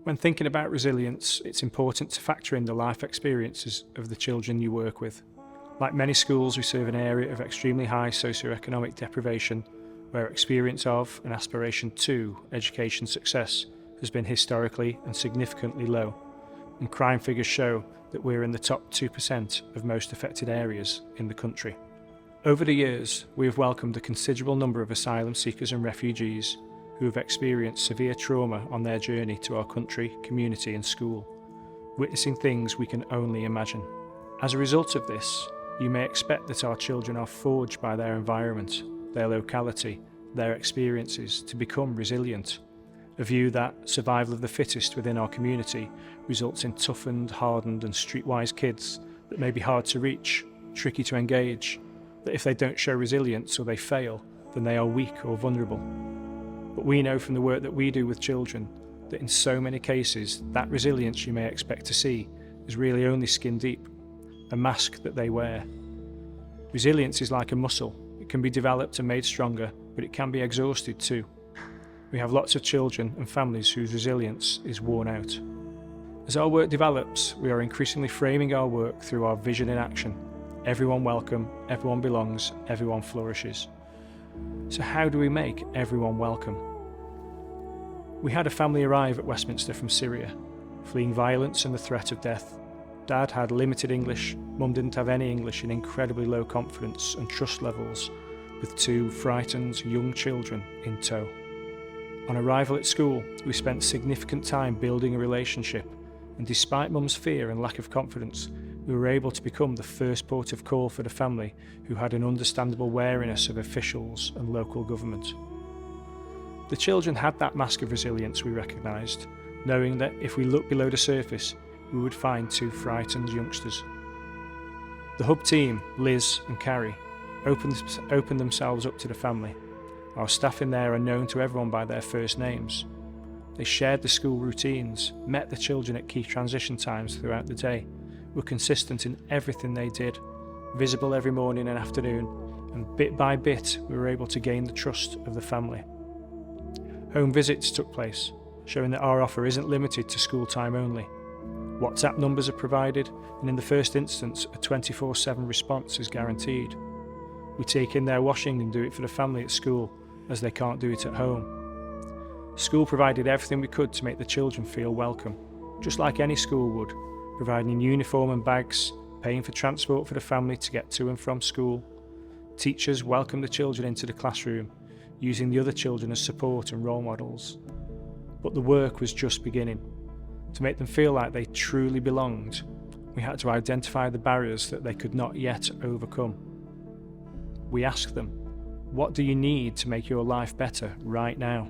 When thinking about resilience, it's important to factor in the life experiences of the children you work with. Like many schools, we serve an area of extremely high socioeconomic deprivation, where experience of and aspiration to education success has been historically and significantly low, and crime figures show that we're in the top 2% of most affected areas in the country. Over the years, we have welcomed a considerable number of asylum seekers and refugees who have experienced severe trauma on their journey to our country, community and school, witnessing things we can only imagine. As a result of this, you may expect that our children are forged by their environment, their locality, their experiences to become resilient. A view that survival of the fittest within our community results in toughened, hardened and streetwise kids that may be hard to reach, tricky to engage, that if they don't show resilience or they fail, then they are weak or vulnerable. But we know from the work that we do with children that in so many cases, that resilience you may expect to see is really only skin deep, a mask that they wear. Resilience is like a muscle. It can be developed and made stronger, but it can be exhausted too. We have lots of children and families whose resilience is worn out. As our work develops, we are increasingly framing our work through our vision in action. Everyone welcome, everyone belongs, everyone flourishes. So how do we make everyone welcome? We had a family arrive at Westminster from Syria, fleeing violence and the threat of death. Dad had limited English, Mum didn't have any English and incredibly low confidence and trust levels, with 2 frightened young children in tow. On arrival at school, we spent significant time building a relationship, and despite Mum's fear and lack of confidence, we were able to become the first port of call for the family who had an understandable wariness of officials and local government. The children had that mask of resilience we recognised, knowing that if we looked below the surface, we would find 2 frightened youngsters. The hub team, Liz and Carrie, opened themselves up to the family. Our staff in there are known to everyone by their first names. They shared the school routines, met the children at key transition times throughout the day, were consistent in everything they did, visible every morning and afternoon, and bit by bit we were able to gain the trust of the family. Home visits took place, showing that our offer isn't limited to school time only. WhatsApp numbers are provided, and in the first instance, a 24/7 response is guaranteed. We take in their washing and do it for the family at school, as they can't do it at home. School provided everything we could to make the children feel welcome, just like any school would, providing uniform and bags, paying for transport for the family to get to and from school. Teachers welcomed the children into the classroom, using the other children as support and role models. But the work was just beginning. To make them feel like they truly belonged, we had to identify the barriers that they could not yet overcome. We asked them, what do you need to make your life better right now?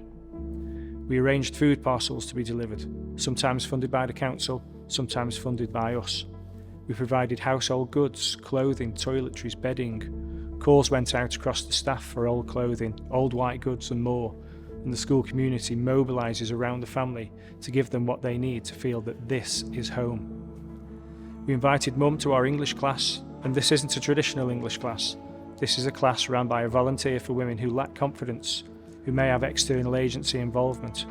We arranged food parcels to be delivered, sometimes funded by the council, sometimes funded by us. We provided household goods, clothing, toiletries, bedding. Calls went out across the staff for old clothing, old white goods and more, and the school community mobilises around the family to give them what they need to feel that this is home. We invited Mum to our English class, and this isn't a traditional English class. This is a class run by a volunteer for women who lack confidence, who may have external agency involvement.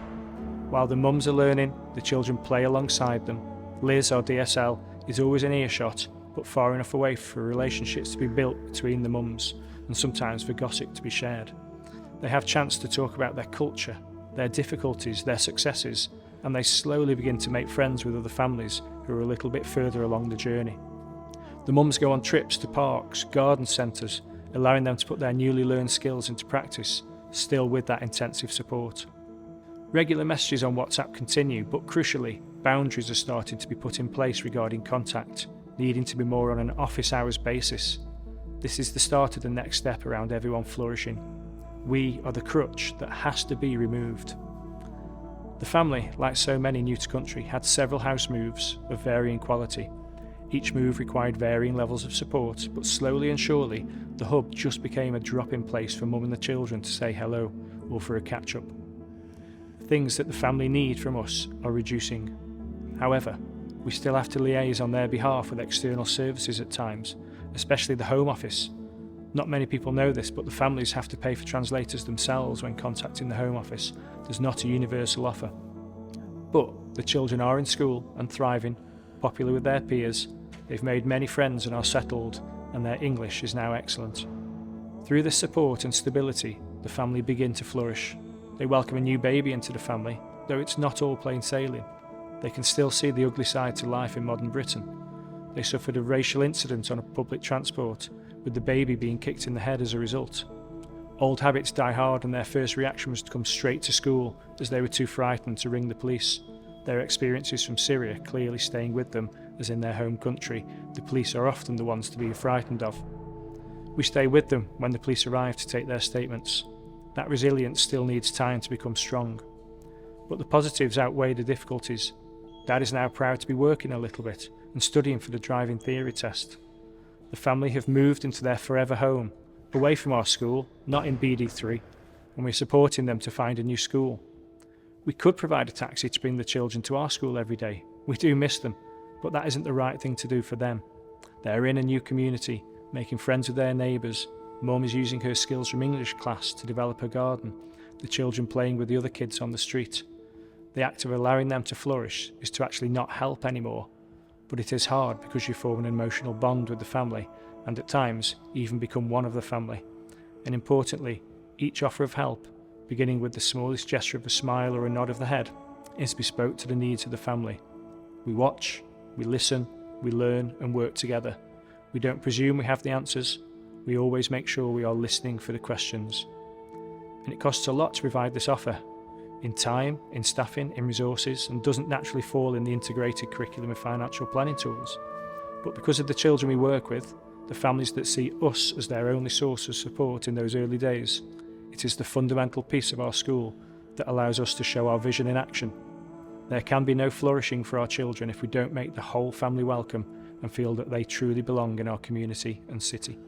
While the mums are learning, the children play alongside them. Liz, our DSL, is always in earshot, but far enough away for relationships to be built between the mums, and sometimes for gossip to be shared. They have chance to talk about their culture, their difficulties, their successes, and they slowly begin to make friends with other families who are a little bit further along the journey. The mums go on trips to parks, garden centres, allowing them to put their newly learned skills into practice, still with that intensive support. Regular messages on WhatsApp continue, but crucially, boundaries are starting to be put in place regarding contact, needing to be more on an office hours basis. This is the start of the next step around everyone flourishing. We are the crutch that has to be removed. The family, like so many new to country, had several house moves of varying quality. Each move required varying levels of support, but slowly and surely, the hub just became a drop-in place for Mum and the children to say hello or for a catch-up. Things that the family need from us are reducing. However, we still have to liaise on their behalf with external services at times, especially the Home Office. Not many people know this, but the families have to pay for translators themselves when contacting the Home Office. There's not a universal offer. But the children are in school and thriving, popular with their peers, they've made many friends and are settled, and their English is now excellent. Through this support and stability, the family begin to flourish. They welcome a new baby into the family, though it's not all plain sailing. They can still see the ugly side to life in modern Britain. They suffered a racial incident on a public transport, with the baby being kicked in the head as a result. Old habits die hard, and their first reaction was to come straight to school as they were too frightened to ring the police. Their experiences from Syria clearly staying with them, as in their home country, the police are often the ones to be frightened of. We stay with them when the police arrive to take their statements. That resilience still needs time to become strong. But the positives outweigh the difficulties. Dad is now proud to be working a little bit and studying for the driving theory test. The family have moved into their forever home, away from our school, not in BD3, and we're supporting them to find a new school. We could provide a taxi to bring the children to our school every day. We do miss them, but that isn't the right thing to do for them. They're in a new community, making friends with their neighbours. Mum is using her skills from English class to develop her garden, the children playing with the other kids on the street. The act of allowing them to flourish is to actually not help anymore, but it is hard because you form an emotional bond with the family and at times even become one of the family. And importantly, each offer of help, beginning with the smallest gesture of a smile or a nod of the head, is bespoke to the needs of the family. We watch, we listen, we learn and work together. We don't presume we have the answers. We always make sure we are listening for the questions. And it costs a lot to provide this offer, in time, in staffing, in resources, and doesn't naturally fall in the integrated curriculum of financial planning tools. But because of the children we work with, the families that see us as their only source of support in those early days, it is the fundamental piece of our school that allows us to show our vision in action. There can be no flourishing for our children if we don't make the whole family welcome and feel that they truly belong in our community and city.